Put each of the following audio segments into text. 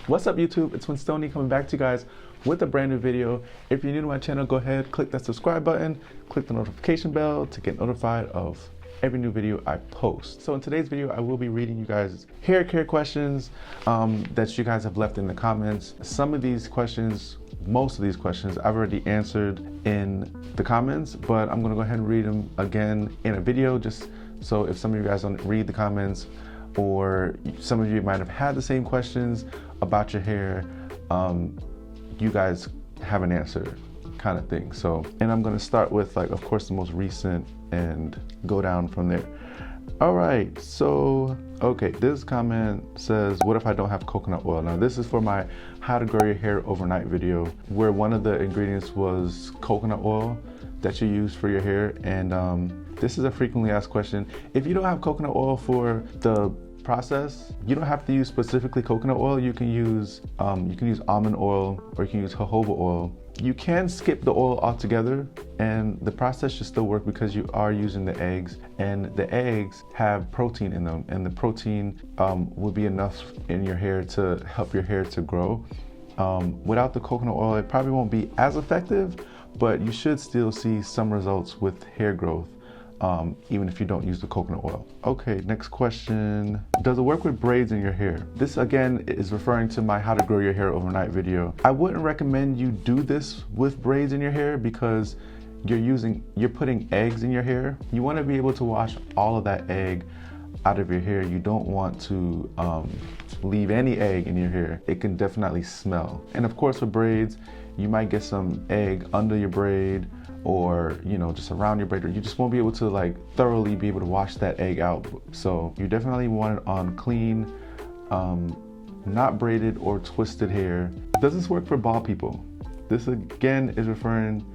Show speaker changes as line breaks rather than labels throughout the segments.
What's up YouTube? It's Winstonee coming back to you guys with a brand new video. If you're new to my channel, go ahead, click that subscribe button, click the notification bell to get notified of every new video I post. So in today's video, I will be reading you guys hair care questions that you guys have left in the comments. Some of these questions, most of these questions I've already answered in the comments, but I'm gonna go ahead and read them again in a video, just so if some of you guys don't read the comments, or some of you might have had the same questions about your hair, you guys have an answer kind of thing. So, and I'm gonna start with, like, of course, the most recent and go down from there. All right, so, okay, this comment says, what if I don't have coconut oil? Now this is for my how to grow your hair overnight video, where one of the ingredients was coconut oil that you use for your hair. And this is a frequently asked question. If you don't have coconut oil for the process, you don't have to use specifically coconut oil. You can use almond oil, or you can use jojoba oil. You can skip the oil altogether, and the process should still work because you are using the eggs, and the eggs have protein in them, and the protein will be enough in your hair to help your hair to grow. Without the coconut oil, it probably won't be as effective, but you should still see some results with hair growth, even if you don't use the coconut oil. Okay, next question. Does it work with braids in your hair? This again is referring to my how to grow your hair overnight video. I wouldn't recommend you do this with braids in your hair because you're putting eggs in your hair. You want to be able to wash all of that egg out of your hair. You don't want to leave any egg in your hair. It can definitely smell. And of course with braids, you might get some egg under your braid, or just around your braid, or you just won't be able to like thoroughly be able to wash that egg out. So you definitely want it on clean, not braided or twisted hair. Does this work for bald people? This again is referring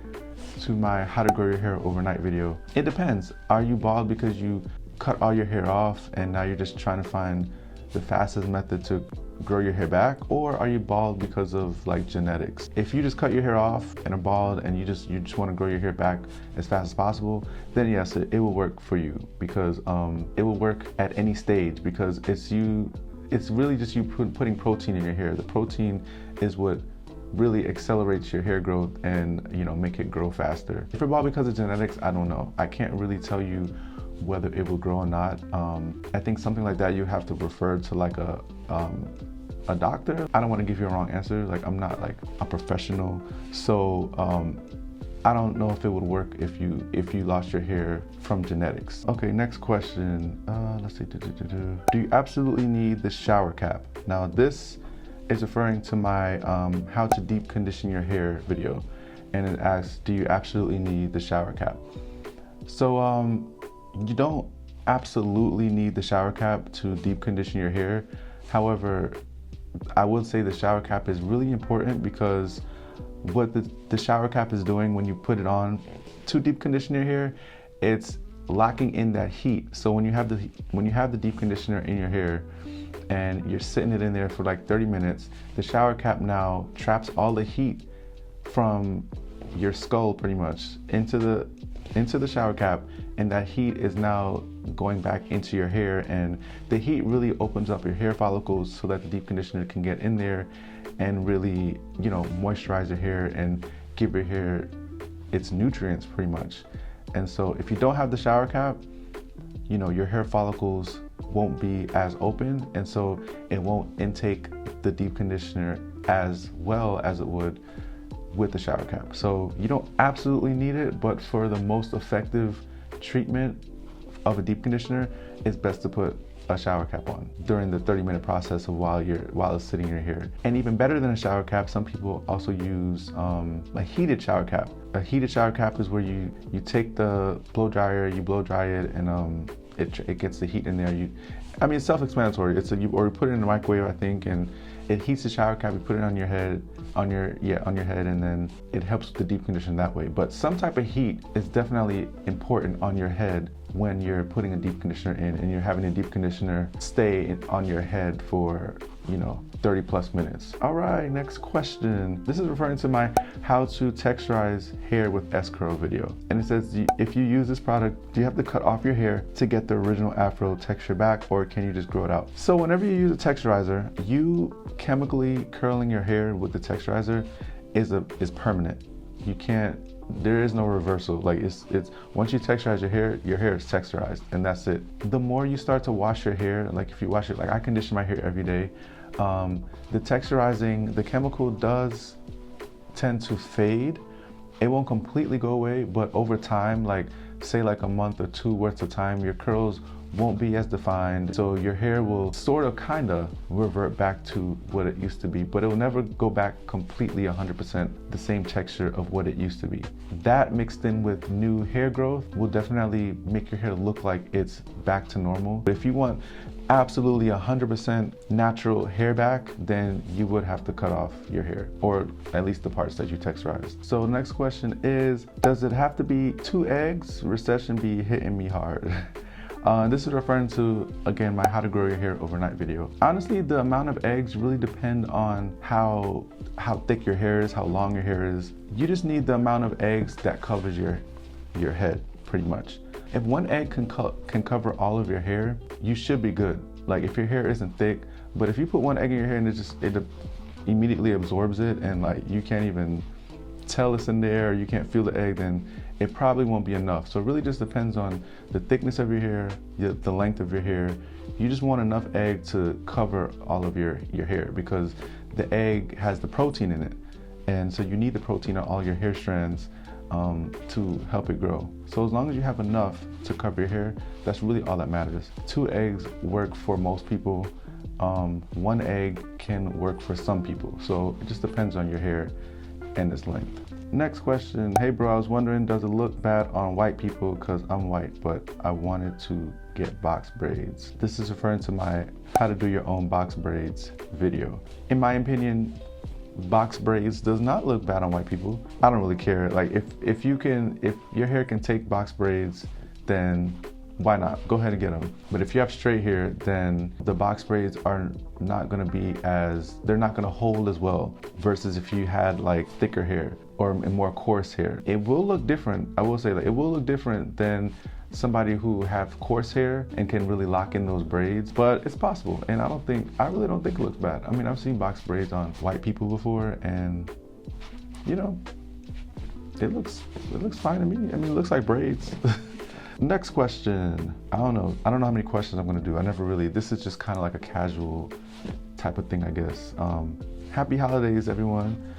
to my how to grow your hair overnight video. It depends. Are you bald because you cut all your hair off and now you're just trying to find the fastest method to grow your hair back, or are you bald because of like genetics? If you just cut your hair off and are bald and you just want to grow your hair back as fast as possible, then yes, it will work for you, because it will work at any stage, because it's really just you putting protein in your hair. The protein is what really accelerates your hair growth and make it grow faster. If you're bald because of genetics, I don't know. I can't really tell you whether it will grow or not. I think something like that you have to refer to like a doctor. I don't want to give you a wrong answer. Like, I'm not like a professional, so I don't know if it would work if you lost your hair from genetics. Okay, next question. Let's see. Do you absolutely need the shower cap? Now this is referring to my how to deep condition your hair video, and it asks, do you absolutely need the shower cap? So you don't absolutely need the shower cap to deep condition your hair. However, I would say the shower cap is really important, because what the shower cap is doing when you put it on to deep condition your hair, it's locking in that heat. So when you have the deep conditioner in your hair and you're sitting it in there for like 30 minutes, the shower cap now traps all the heat from your skull pretty much into the shower cap, and that heat is now going back into your hair, and the heat really opens up your hair follicles so that the deep conditioner can get in there and really moisturize your hair and give your hair its nutrients pretty much. And so if you don't have the shower cap, your hair follicles won't be as open, and so it won't intake the deep conditioner as well as it would with the shower cap. So you don't absolutely need it, but for the most effective treatment of a deep conditioner, it's best to put a shower cap on during the 30-minute process of while it's sitting in your hair. And even better than a shower cap, some people also use a heated shower cap. A heated shower cap is where you take the blow dryer, you blow dry it, and it gets the heat in there. It's self-explanatory. Or you put it in the microwave, I think, and it heats the shower cap. You put it on your head, on your head, and then it helps with the deep condition that way. But some type of heat is definitely important on your head when you're putting a deep conditioner in, and you're having a deep conditioner stay on your head for 30 plus minutes. All right, next question. This is referring to my how to texturize hair with S-curl video. And it says, if you use this product, do you have to cut off your hair to get the original afro texture back, or can you just grow it out? So whenever you use a texturizer, you chemically curling your hair with the texturizer is permanent. You can't, there is no reversal. Like it's once you texturize your hair is texturized, and that's it. The more you start to wash your hair, like if you wash it, like I condition my hair every day, the texturizing, the chemical does tend to fade. It won't completely go away, but over time, like say like a month or two worth of time, your curls won't be as defined. So your hair will sort of kind of revert back to what it used to be, but it will never go back completely 100% the same texture of what it used to be. That mixed in with new hair growth will definitely make your hair look like it's back to normal. But if you want absolutely 100% natural hair back, then you would have to cut off your hair, or at least the parts that you texturized. So next question is, does it have to be 2 eggs? Recession be hitting me hard. This is referring to, again, my how to grow your hair overnight video. Honestly, the amount of eggs really depend on how thick your hair is, how long your hair is. You just need the amount of eggs that covers your head, pretty much. If 1 egg can cover all of your hair, you should be good. Like if your hair isn't thick, but if you put 1 egg in your hair and it immediately absorbs it, and like you can't even tell it's in there, or you can't feel the egg, then it probably won't be enough. So it really just depends on the thickness of your hair, the length of your hair. You just want enough egg to cover all of your hair, because the egg has the protein in it. And so you need the protein on all your hair strands to help it grow. So as long as you have enough to cover your hair, that's really all that matters. 2 eggs work for most people. 1 egg can work for some people. So it just depends on your hair and its length. Next question. Hey bro, I was wondering, does it look bad on white people? Cause I'm white, but I wanted to get box braids. This is referring to my how to do your own box braids video. In my opinion, box braids does not look bad on white people. I don't really care. Like if your hair can take box braids, then why not? Go ahead and get them. But if you have straight hair, then the box braids are not gonna be they're not gonna hold as well versus if you had like thicker hair or more coarse hair. It will look different. I will say that it will look different than somebody who have coarse hair and can really lock in those braids, but it's possible. And I really don't think it looks bad. I mean, I've seen box braids on white people before, and it looks fine to me. I mean, it looks like braids. Next question. I don't know how many questions I'm gonna do. This is just kind of like a casual type of thing, I guess. Happy holidays, everyone.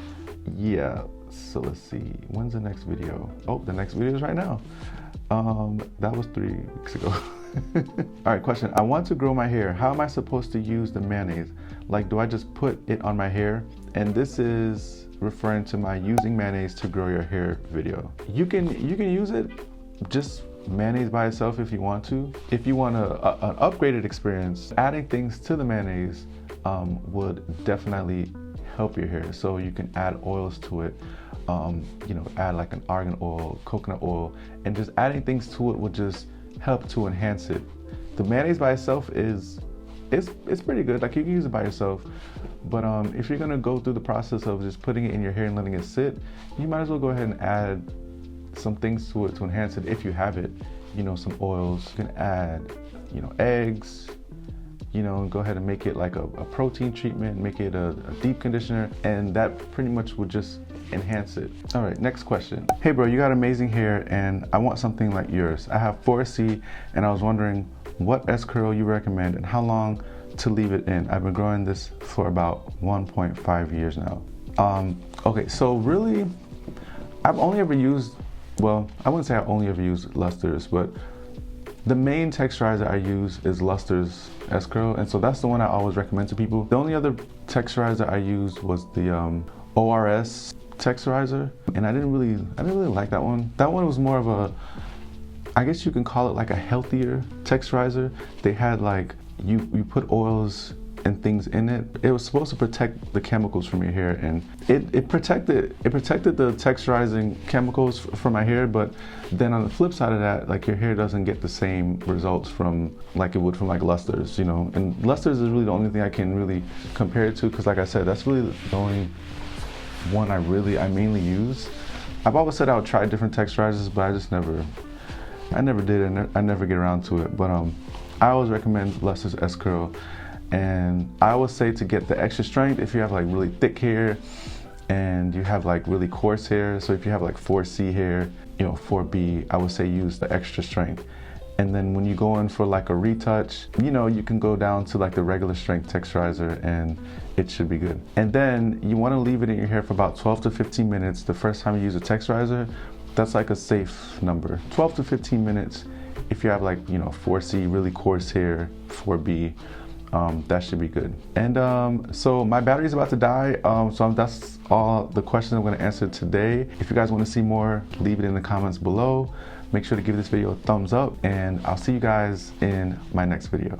Yeah, so let's see. When's the next video? Oh, the next video is right now. That was 3 weeks ago. All right, question. I want to grow my hair. How am I supposed to use the mayonnaise? Like, do I just put it on my hair? And this is referring to my using mayonnaise to grow your hair video. You can use it just mayonnaise by itself if you want to. If you want an upgraded experience, adding things to the mayonnaise would definitely help your hair. So you can add oils to it, add like an argan oil, coconut oil, and just adding things to it would just help to enhance it. The mayonnaise by itself it's pretty good. Like you can use it by yourself, but if you're gonna go through the process of just putting it in your hair and letting it sit, you might as well go ahead and add some things to it to enhance it if you have it. Some oils. You can add, eggs, and go ahead and make it like a protein treatment, make it a deep conditioner, and that pretty much would just enhance it. All right, next question. Hey bro, you got amazing hair and I want something like yours. I have 4C and I was wondering what S-curl you recommend and how long to leave it in. I've been growing this for about 1.5 years now. Okay, so really, I've only ever used, well, I wouldn't say I only ever used Luster's, but the main texturizer I use is Luster's S-curl, and so that's the one I always recommend to people. The only other texturizer I used was the ORS texturizer, and I didn't really like that one. That one was more of a, I guess you can call it like a healthier texturizer. They had like, you put oils and things in it. It was supposed to protect the chemicals from your hair, and it protected the texturizing chemicals from my hair. But then on the flip side of that, like, your hair doesn't get the same results from like it would from like Luster's, you know. And Luster's is really the only thing I can really compare it to, because like I said, that's really the only one I mainly use. I've always said I would try different texturizers, but I never did, and I never get around to it. But I always recommend Luster's S-Curl, and I always say to get the extra strength if you have like really thick hair and you have like really coarse hair. So if you have like 4C hair, you know, 4B, I would say use the extra strength. And then when you go in for like a retouch, you know, you can go down to like the regular strength texturizer and it should be good. And then you want to leave it in your hair for about 12 to 15 minutes the first time you use a texturizer. That's like a safe number. 12 to 15 minutes if you have like, you know, 4C, really coarse hair, 4B, that should be good. And so my battery's about to die, so that's all the questions I'm going to answer today. If you guys want to see more, leave it in the comments below. Make sure to give this video a thumbs up, and I'll see you guys in my next video.